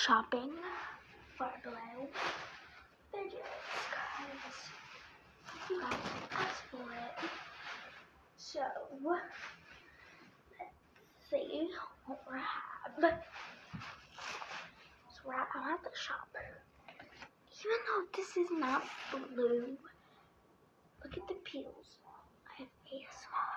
shopping for blue fidgets because you guys asked for it. So let's see what we have. So I'm at the shop. Even though this is not blue, look at the peels. I have ASMR.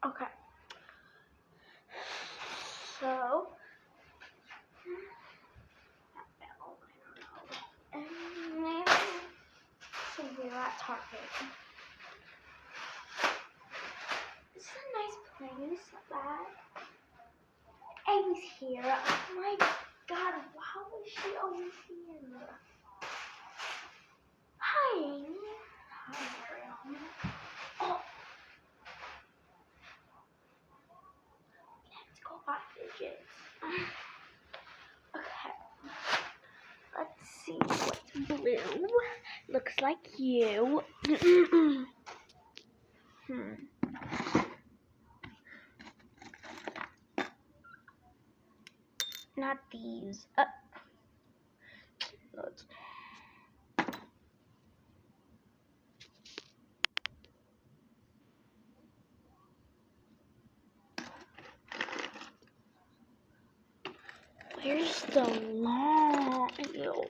Okay. So, so we're at Target. This is a nice place. That Amy's here. Oh my God! How is she always here? Hi, Amy. Hi, Mariam. Oh, let's go buy fidgets. Okay. Let's see what's blue. Looks like you. Not these. Where's the long? Ew.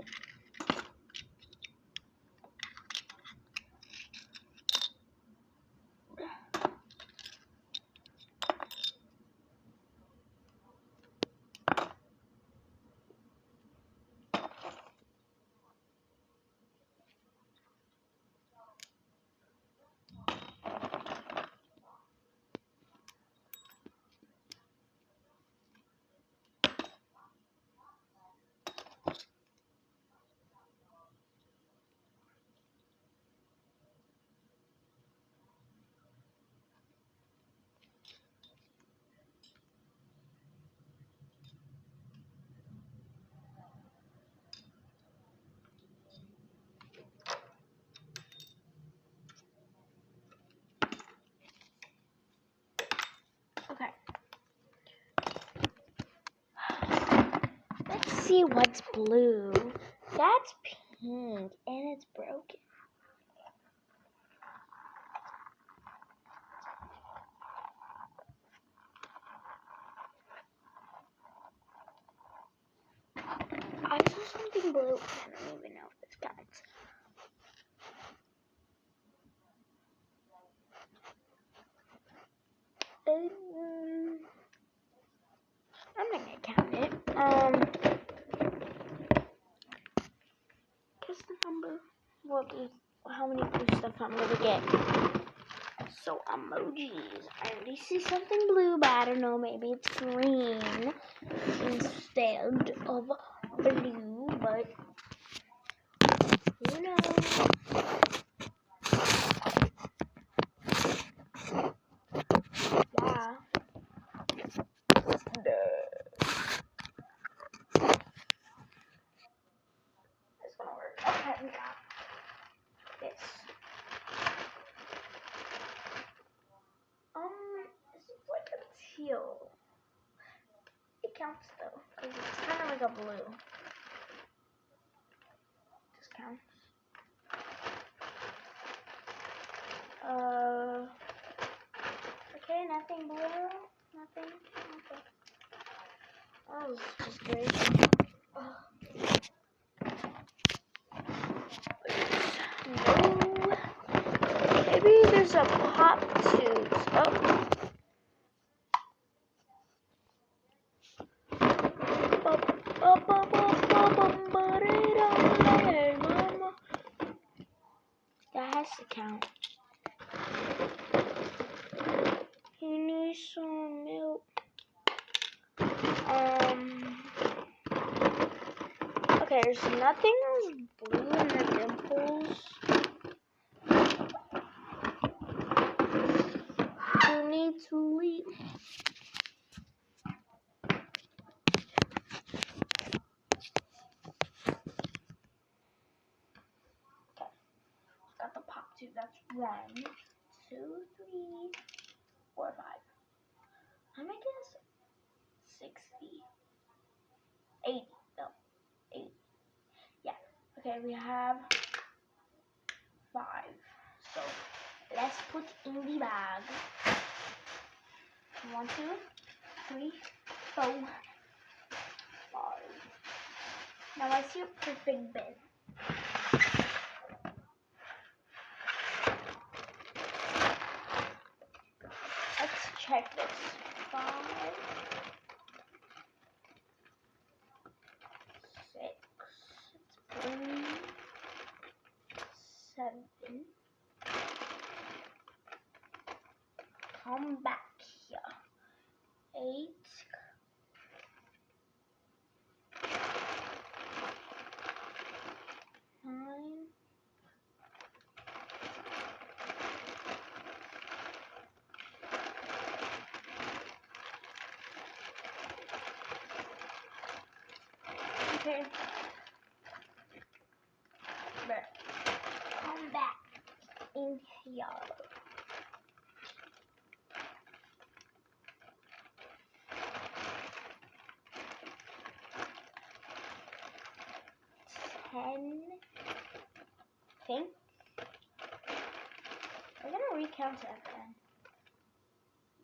Okay. Let's see what's blue. That's pink and it's broken. I saw something blue. I don't even know if it's counts. I'm not gonna count it. Guess the number. How many blue stuff I'm gonna get? So emojis. I already see something blue, but I don't know. Maybe it's green instead of blue. But who knows? Yeah. It's gonna work. Okay, we got this. like a blue. This counts. Okay, nothing blue. Nothing. Okay. That was just great. Oh. No. Maybe there's a pop tube. Oh. That has to count. You need some milk. Okay, there's nothing else blue in the dimples. You need to leave. Okay, got the pop tube. That's 1, 2, 3, 4, 5. I'm gonna guess 60. 80. No, 8. Yeah. Okay, we have 5. So let's put in the bag. 1, 2, 3, 4, 5. Now I see a perfect bin. Let's check this. 5, 6, 7. Come back here. 8. 9. 10. But come back in here. 10. Think. We're gonna recount it again.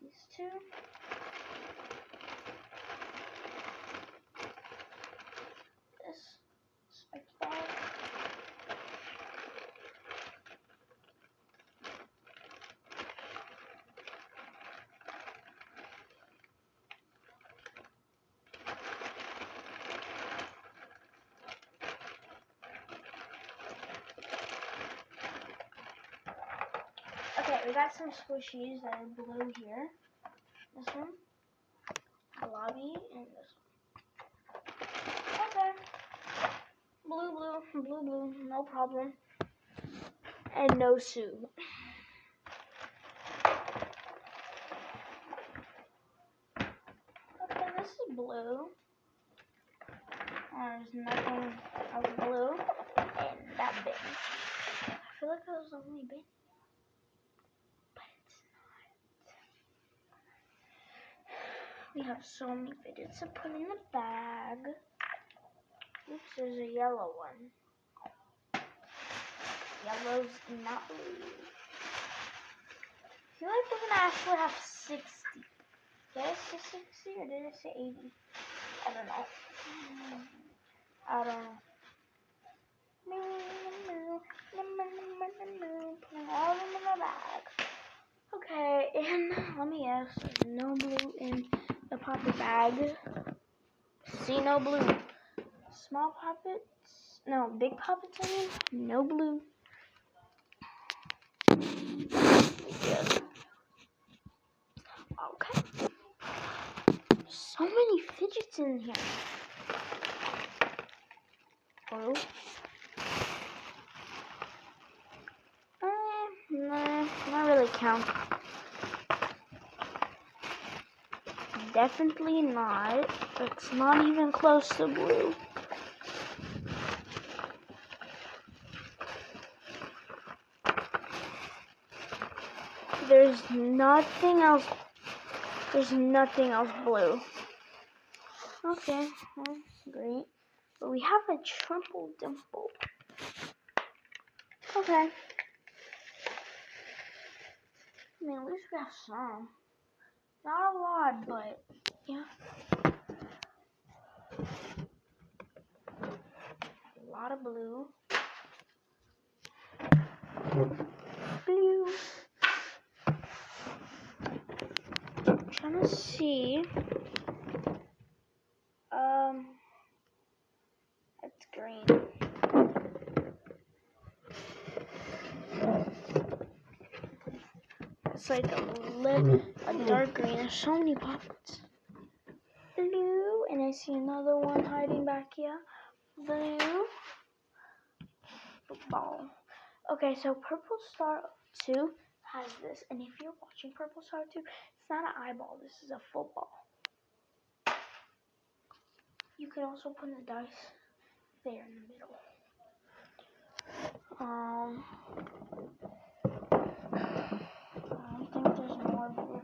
These 2. This SpongeBob. Okay, we got some squishies that are blue here. This one, Lobby, and this one. Okay. Blue, blue, blue, blue, no problem. And no Sue. Okay, this is blue. There's nothing else blue in that bin. I feel like that was the only bin. But it's not. We have so many fidgets to put in the bag. Oops, there's a yellow one. Yellow's not blue. I feel like we're gonna actually have 60. Did I say 60 or did I say 80? I don't know. I don't know. Putting all of them in the bag. Okay, and let me guess. There's no blue in the poppet bag. See, no blue. Small poppets. No, big poppets, I mean. No blue. Good. Okay. So many fidgets in here. Blue. Nah, not really count. Definitely not. It's not even close to blue. There's nothing else. There's nothing else blue. Okay, well, great. But we have a triple dimple. Okay. I mean, at least we have some. Not a lot, but yeah. A lot of blue. Blue. I'm trying to see. It's green. It's like a dark green. There's so many pockets. Blue, and I see another one hiding back here. Blue. Ball. Okay, so Purple Star 2 has this, and if you're watching Purple Star 2, it's not an eyeball. This is a football. You can also put the dice there in the middle. I think there's more blue.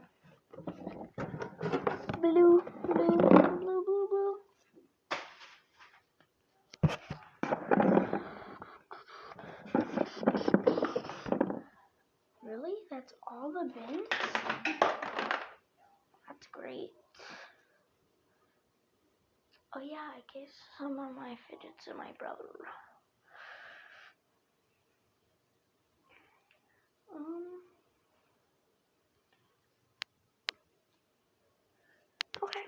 Blue, blue, blue, blue, blue. Really? That's all the bins? That's great. Oh yeah, I guess some of my fidgets and my brother. Okay.